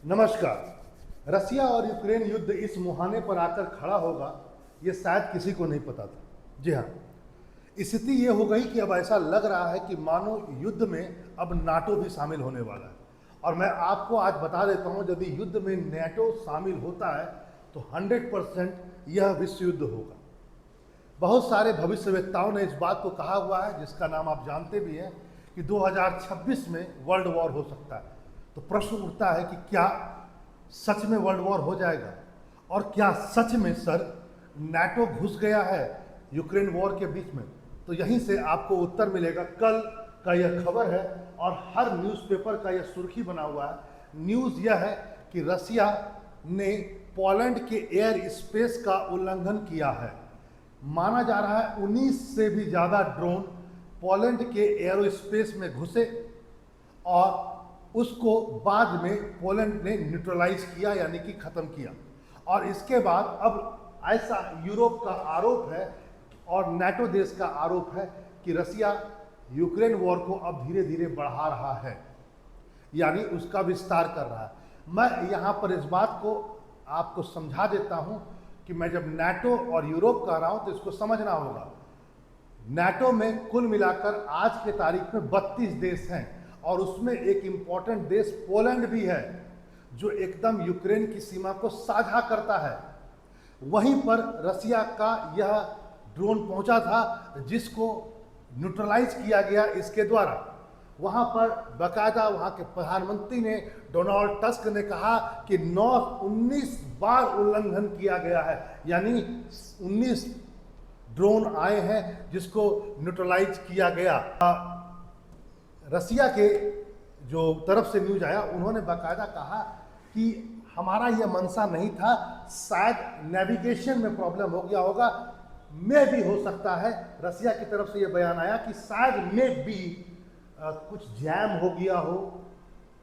नमस्कार। रसिया और यूक्रेन युद्ध इस मुहाने पर आकर खड़ा होगा, ये शायद किसी को नहीं पता था। जी हाँ, स्थिति ये हो गई कि अब ऐसा लग रहा है कि मानो युद्ध में अब नाटो भी शामिल होने वाला है। और मैं आपको आज बता देता हूँ, यदि युद्ध में नाटो शामिल होता है तो 100% यह विश्व युद्ध होगा। बहुत सारे भविष्यवेत्ताओं ने इस बात को कहा हुआ है, जिसका नाम आप जानते भी हैं, कि 2026 में वर्ल्ड वॉर हो सकता है। तो प्रश्न उठता है कि क्या सच में वर्ल्ड वॉर हो जाएगा, और क्या सच में सर नाटो घुस गया है यूक्रेन वॉर के बीच में? तो यहीं से आपको उत्तर मिलेगा। कल का यह खबर है और हर न्यूज़पेपर का यह सुर्खी बना हुआ है। न्यूज़ यह है कि रसिया ने पोलैंड के एयर स्पेस का उल्लंघन किया है। माना जा रहा है 19 से भी ज़्यादा ड्रोन पोलैंड के एरोस्पेस में घुसे और उसको बाद में पोलैंड ने न्यूट्रलाइज किया, यानी कि ख़त्म किया। और इसके बाद अब ऐसा यूरोप का आरोप है और नाटो देश का आरोप है कि रसिया यूक्रेन वॉर को अब धीरे धीरे बढ़ा रहा है, यानी उसका विस्तार कर रहा है। मैं यहाँ पर इस बात को आपको समझा देता हूँ कि मैं जब नाटो और यूरोप कह रहा हूँ तो इसको समझना होगा। नाटो में कुल मिलाकर आज के तारीख में 32 देश हैं और उसमें एक इम्पॉर्टेंट देश पोलैंड भी है, जो एकदम यूक्रेन की सीमा को साझा करता है। वहीं पर रसिया का यह ड्रोन पहुंचा था, जिसको न्यूट्रलाइज किया गया इसके द्वारा। वहां पर बाकायदा वहां के प्रधानमंत्री ने, डोनाल्ड टस्क ने कहा कि 19 बार उल्लंघन किया गया है, यानी 19 ड्रोन आए हैं जिसको न्यूट्रलाइज किया गया। रसिया के जो तरफ से न्यूज आया, उन्होंने बाकायदा कहा कि हमारा यह मंशा नहीं था, शायद नेविगेशन में प्रॉब्लम हो गया होगा। में भी हो सकता है, रसिया की तरफ से यह बयान आया कि शायद में भी कुछ जैम हो गया हो,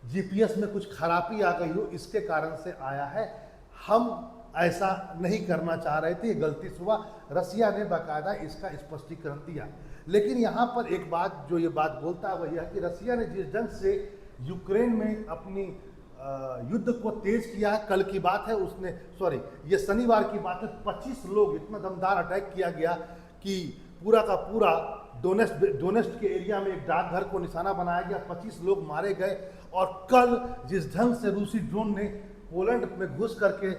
जीपीएस में कुछ खराबी आ गई हो, इसके कारण से आया है। हम ऐसा नहीं करना चाह रहे थे, गलती से हुआ। रसिया ने बाकायदा इसका स्पष्टीकरण दिया। लेकिन यहाँ पर एक बात जो ये बात बोलता है वह यह है कि रसिया ने जिस ढंग से यूक्रेन में अपनी युद्ध को तेज किया है, कल की बात है, उसने ये शनिवार की बात है, 25 लोग, इतना दमदार अटैक किया गया कि पूरा का पूरा डोनेस्ट के एरिया में एक डाकघर को निशाना बनाया गया, 25 लोग मारे गए। और कल जिस ढंग से रूसी ड्रोन ने पोलैंड में घुस करके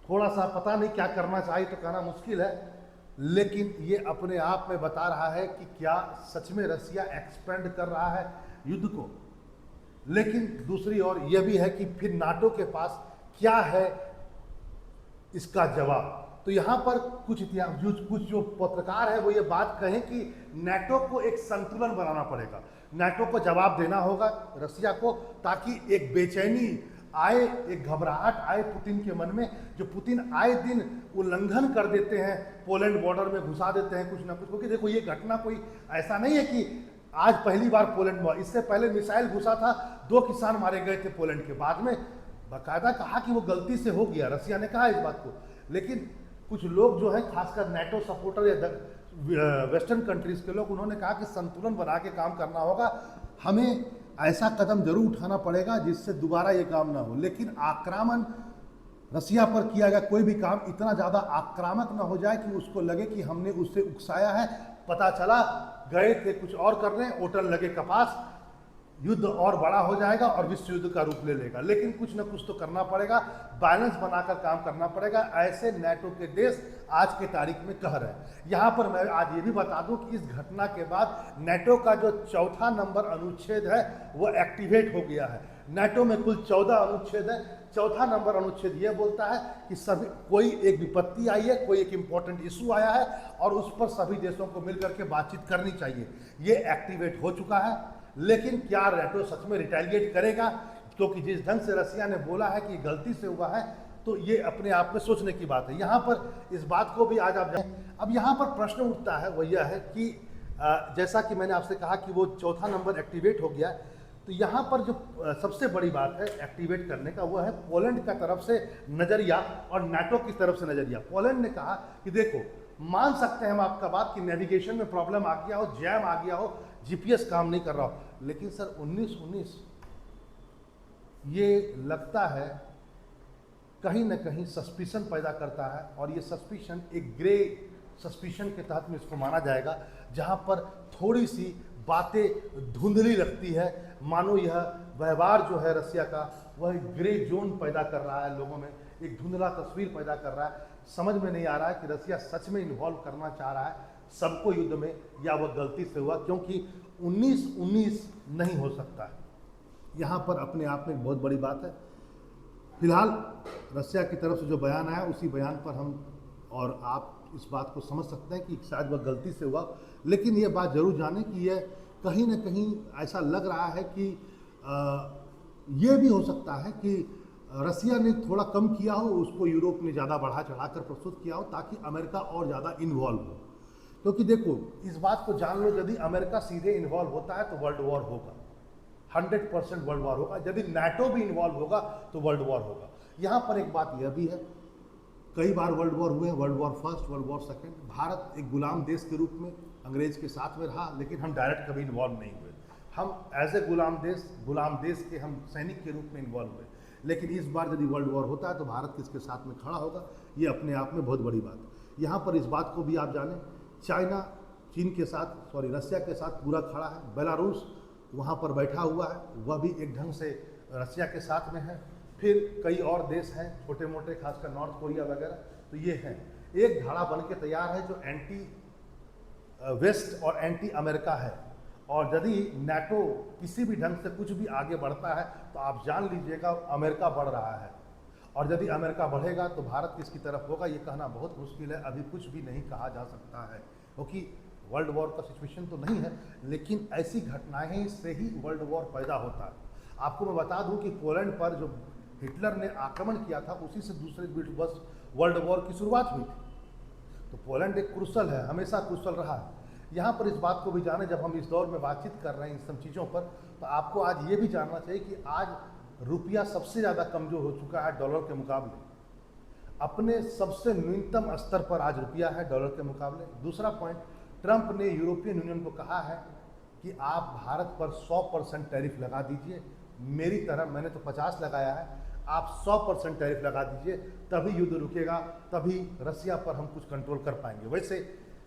थोड़ा सा पता नहीं क्या करना चाहिए तो कहना मुश्किल है, लेकिन ये अपने आप में बता रहा है कि क्या सच में रसिया एक्सपेंड कर रहा है युद्ध को। लेकिन दूसरी ओर यह भी है कि फिर नाटो के पास क्या है इसका जवाब। तो यहाँ पर कुछ जो पत्रकार है वो ये बात कहें कि नाटो को एक संतुलन बनाना पड़ेगा, नाटो को जवाब देना होगा रसिया को, ताकि एक बेचैनी आए, एक घबराहट आए पुतिन के मन में। जो पुतिन आए दिन उल्लंघन कर देते हैं, पोलैंड बॉर्डर में घुसा देते हैं कुछ ना कुछ, क्योंकि देखो ये घटना कोई ऐसा नहीं है कि आज पहली बार पोलैंड में, इससे पहले मिसाइल घुसा था, 2 किसान मारे गए थे पोलैंड के। बाद में बाकायदा कहा कि वो गलती से हो गया, रसिया ने कहा इस बात को। लेकिन कुछ लोग जो है, खासकर नाटो सपोर्टर या वेस्टर्न कंट्रीज के लोग, उन्होंने कहा कि संतुलन बना के काम करना होगा, हमें ऐसा कदम जरूर उठाना पड़ेगा जिससे दोबारा ये काम ना हो। लेकिन आक्रामण रसिया पर किया गया कोई भी काम इतना ज़्यादा आक्रामक ना हो जाए कि उसको लगे कि हमने उससे उकसाया है। पता चला गए थे कुछ और करने, ओटन लगे कपास, युद्ध और बड़ा हो जाएगा और विश्व युद्ध का रूप ले लेगा। लेकिन कुछ ना कुछ तो करना पड़ेगा, बैलेंस बनाकर काम करना पड़ेगा। ऐसे नाटो के देश आज के तारीख में कह रहे हैं। यहाँ पर मैं आज ये भी बता दूं कि इस घटना के बाद नाटो का जो 4था नंबर अनुच्छेद है वो एक्टिवेट हो गया है। नाटो में कुल 14 अनुच्छेद है। 4था नंबर अनुच्छेद यह बोलता है कि सभी, कोई एक विपत्ति आई है, कोई एक इंपॉर्टेंट इशू आया है और उस पर सभी देशों को मिलकर के बातचीत करनी चाहिए। ये एक्टिवेट हो चुका है। लेकिन क्या नाटो सच में रिटेलिएट करेगा? क्योंकि जिस ढंग से रसिया ने बोला है कि गलती से हुआ है, तो ये अपने आप में सोचने की बात है। यहाँ पर इस बात को भी आज आप जानें। अब यहाँ पर प्रश्न उठता है वह यह है कि जैसा कि मैंने आपसे कहा कि वो 4था नंबर एक्टिवेट हो गया, तो यहाँ पर जो सबसे बड़ी बात है एक्टिवेट करने का, वो है पोलैंड का तरफ से नज़रिया और नाटो की तरफ से नज़रिया। पोलैंड ने कहा कि देखो, मान सकते हैं हम आपका बात कि नेविगेशन में प्रॉब्लम आ गया हो, जैम आ गया हो, जीपीएस काम नहीं कर रहा हो, लेकिन सर 19-19 ये लगता है कहीं ना कहीं सस्पिशन पैदा करता है, और ये सस्पिशन एक ग्रे सस्पिशन के तहत में इसको माना जाएगा, जहाँ पर थोड़ी सी बातें धुंधली लगती है, मानो यह व्यवहार जो है रसिया का वह ग्रे जोन पैदा कर रहा है, लोगों में एक धुंधला तस्वीर पैदा कर रहा है। समझ में नहीं आ रहा है कि रसिया सच में इन्वॉल्व करना चाह रहा है सबको युद्ध में, या वह गलती से हुआ, क्योंकि 19-19 नहीं हो सकता है। यहाँ पर अपने आप में बहुत बड़ी बात है। फिलहाल रसिया की तरफ से जो बयान आया उसी बयान पर हम और आप इस बात को समझ सकते हैं कि शायद वह गलती से हुआ, लेकिन ये बात जरूर जाने कि यह कहीं ना कहीं ऐसा लग रहा है कि ये भी हो सकता है कि रसिया ने थोड़ा कम किया हो, उसको यूरोप ने ज़्यादा बढ़ा चढ़ाकर प्रस्तुत किया हो ताकि अमेरिका और ज़्यादा इन्वॉल्व हो। क्योंकि देखो, इस बात को जान लो, यदि अमेरिका सीधे इन्वॉल्व होता है तो वर्ल्ड वॉर होगा, 100% वर्ल्ड वॉर होगा। यदि नाटो भी इन्वॉल्व होगा तो वर्ल्ड वॉर होगा। यहाँ पर एक बात यह भी है, कई बार वर्ल्ड वॉर हुए, world war first, world war second. Bharat एक गुलाम देश के रूप में अंग्रेज के साथ में रहा, लेकिन हम डायरेक्ट कभी इन्वॉल्व नहीं हुए। हम एज ए गुलाम देश के हम सैनिक के रूप में इन्वॉल्व हुए। लेकिन इस बार यदि वर्ल्ड वॉर होता है तो भारत किसके साथ में खड़ा होगा, ये अपने आप में बहुत बड़ी बात है। यहाँ पर इस बात को भी आप जानें, चाइना रसिया के साथ पूरा खड़ा है। बेलारूस वहाँ पर बैठा हुआ है, वह भी एक ढंग से रसिया के साथ में है। फिर कई और देश हैं छोटे मोटे, खासकर नॉर्थ कोरिया वगैरह, तो ये हैं। एक धाड़ा बन के तैयार है जो एंटी वेस्ट और एंटी अमेरिका है। और यदि नाटो किसी भी ढंग से कुछ भी आगे बढ़ता है तो आप जान लीजिएगा अमेरिका बढ़ रहा है, और यदि अमेरिका बढ़ेगा तो भारत किसकी तरफ होगा ये कहना बहुत मुश्किल है। अभी कुछ भी नहीं कहा जा सकता है, क्योंकि वर्ल्ड वॉर का सिचुएशन तो नहीं है, लेकिन ऐसी घटनाएं से ही वर्ल्ड वॉर पैदा होता है। आपको मैं बता दूं कि पोलैंड पर जो हिटलर ने आक्रमण किया था, उसी से दूसरे वर्ल्ड वॉर की शुरुआत हुई थी। तो पोलैंड एक क्रूसल है, हमेशा क्रूसल रहा है। यहाँ पर इस बात को भी जाने, जब हम इस दौर में बातचीत कर रहे हैं इन सब चीज़ों पर, तो आपको आज ये भी जानना चाहिए कि आज रुपया सबसे ज़्यादा कमज़ोर हो चुका है डॉलर के मुकाबले। अपने सबसे न्यूनतम स्तर पर आज रुपया है डॉलर के मुकाबले। दूसरा पॉइंट, ट्रंप ने यूरोपियन यूनियन को कहा है कि आप भारत पर 100% टैरिफ लगा दीजिए। मेरी तरह मैंने तो 50 लगाया है, आप 100% टैरिफ लगा दीजिए, तभी युद्ध रुकेगा, तभी रसिया पर हम कुछ कंट्रोल कर पाएंगे। वैसे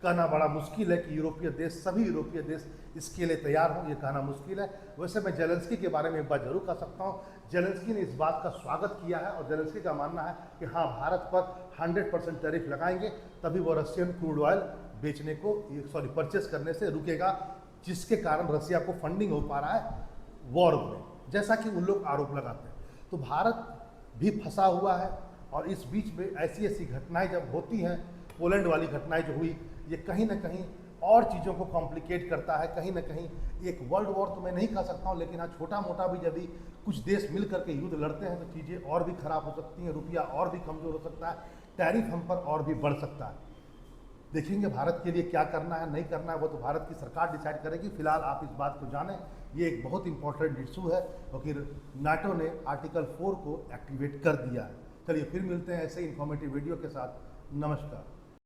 कहना बड़ा मुश्किल है कि सभी यूरोपीय देश इसके लिए तैयार हों, ये कहना मुश्किल है। वैसे मैं जेलेंस्की के बारे में एक बात जरूर कह सकता हूँ, जेलेंस्की ने इस बात का स्वागत किया है, और जेलेंस्की का मानना है कि हाँ, भारत पर 100% टैरिफ लगाएंगे, तभी वो रशियन क्रूड ऑयल बेचने को परचेस करने से रुकेगा, जिसके कारण रसिया को फंडिंग हो पा रहा है वॉर में, जैसा कि उन लोग आरोप लगाते हैं। तो भारत भी फंसा हुआ है, और इस बीच में ऐसी ऐसी घटनाएं जब होती हैं, पोलैंड वाली घटनाएं जो हुई, ये कहीं ना कहीं और चीज़ों को कॉम्प्लिकेट करता है। कहीं ना कहीं एक वर्ल्ड वॉर तो मैं नहीं कह सकता हूँ, लेकिन हाँ, छोटा मोटा भी यदि कुछ देश मिल करके युद्ध लड़ते हैं तो चीज़ें और भी खराब हो सकती हैं, रुपया और भी कमज़ोर हो सकता है, टैरिफ हम पर और भी बढ़ सकता है। देखेंगे भारत के लिए क्या करना है, नहीं करना है, वो तो भारत की सरकार डिसाइड करेगी। फिलहाल आप इस बात को जानें, ये एक बहुत इंपॉर्टेंट इशू है, क्योंकि नाटो ने आर्टिकल 4 को एक्टिवेट कर दिया है। चलिए फिर मिलते हैं ऐसे इंफॉर्मेटिव वीडियो के साथ। नमस्कार।